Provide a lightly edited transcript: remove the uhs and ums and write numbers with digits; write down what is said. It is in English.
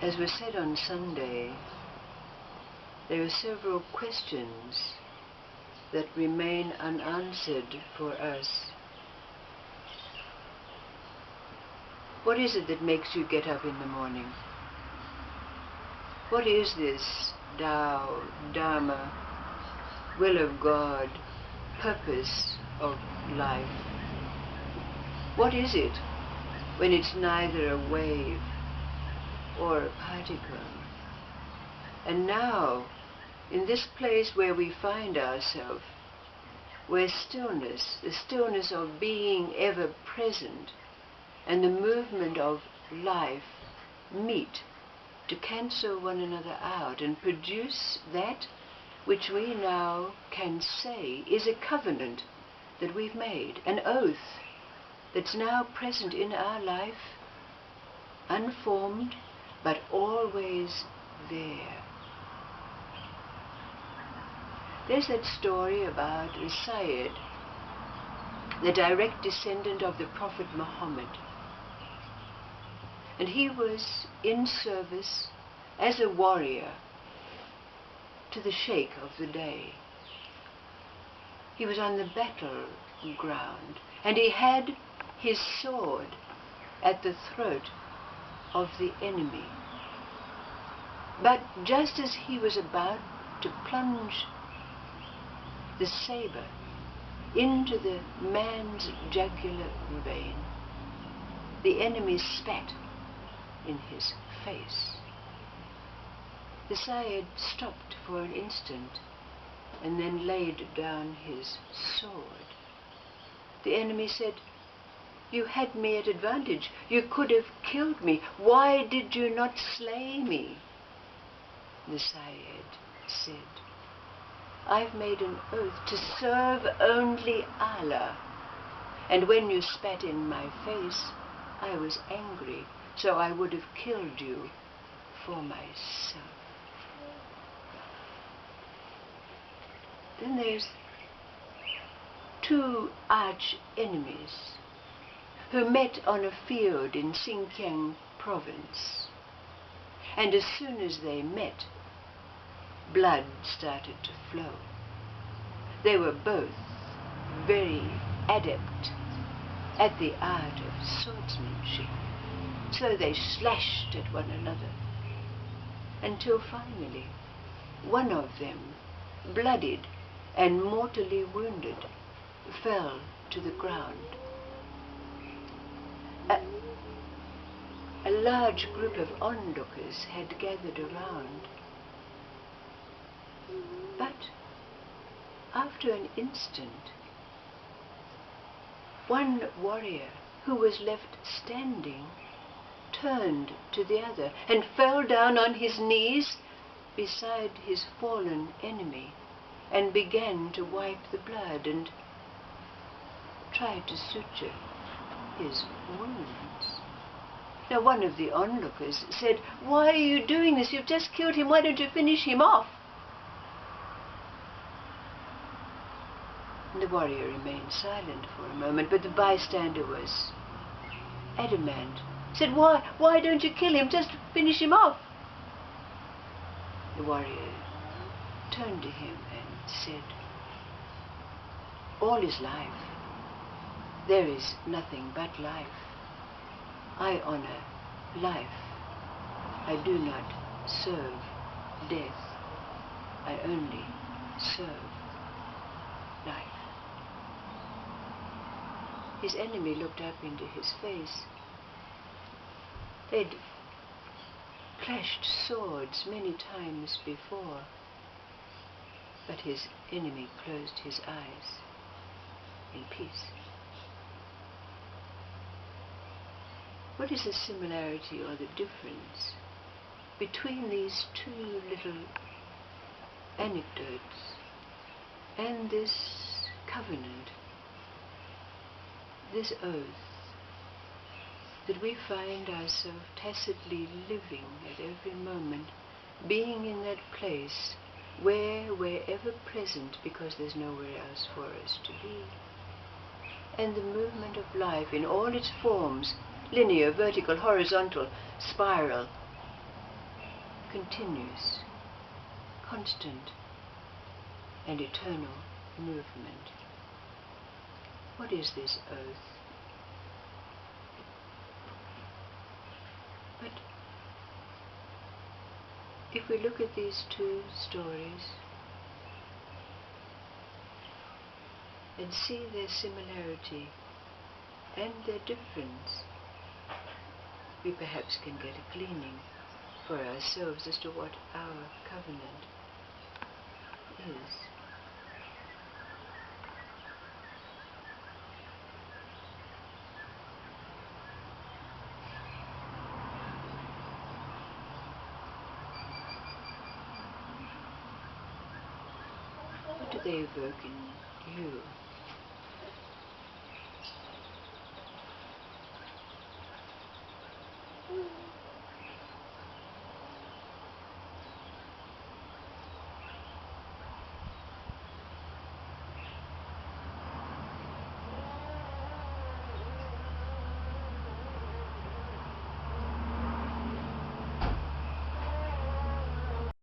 As was said on Sunday, there are several questions that remain unanswered for us. What is it that makes you get up in the morning? What is this Tao, Dharma, will of God, purpose of life? What is it when it's neither a wave or a particle? And now, in this place where we find ourselves, where stillness, the stillness of being ever present, and the movement of life meet to cancel one another out and produce that which we now can say is a covenant that we've made, an oath that's now present in our life, unformed, but always there. There's that story about the Sayyid, the direct descendant of the Prophet Muhammad. And he was in service as a warrior to the Sheikh of the day. He was on the battleground, and he had his sword at the throat of the enemy. But just as he was about to plunge the saber into the man's jugular vein, the enemy spat in his face. The Sayyid stopped for an instant and then laid down his sword. The enemy said, "You had me at advantage. You could have killed me. Why did you not slay me?" The Sayyid said, "I've made an oath to serve only Allah. And when you spat in my face, I was angry, so I would have killed you for myself." Then there's two arch enemies who met on a field in Xinjiang province. And as soon as they met, blood started to flow. They were both very adept at the art of swordsmanship. So they slashed at one another until finally one of them, bloodied and mortally wounded, fell to the ground. A large group of onlookers had gathered around. But after an instant, one warrior who was left standing turned to the other and fell down on his knees beside his fallen enemy and began to wipe the blood and try to suture his wounds. Now one of the onlookers said, "Why are you doing this? You've just killed him. Why don't you finish him off?" And the warrior remained silent for a moment, but the bystander was adamant. Said, why don't you kill him? Just finish him off." The warrior turned to him and said, "All is life. There is nothing but life. I honor life. I do not serve death. I only serve life." His enemy looked up into his face. They'd clashed swords many times before, but his enemy closed his eyes in peace. What is the similarity or the difference between these two little anecdotes and this covenant, this oath, that we find ourselves tacitly living at every moment, being in that place where we're ever present because there's nowhere else for us to be? And the movement of life in all its forms, linear, vertical, horizontal, spiral, continuous, constant, and eternal movement. What is this oath? But if we look at these two stories and see their similarity and their difference, we perhaps can get a gleaning for ourselves as to what our covenant is. What do they evoke in you?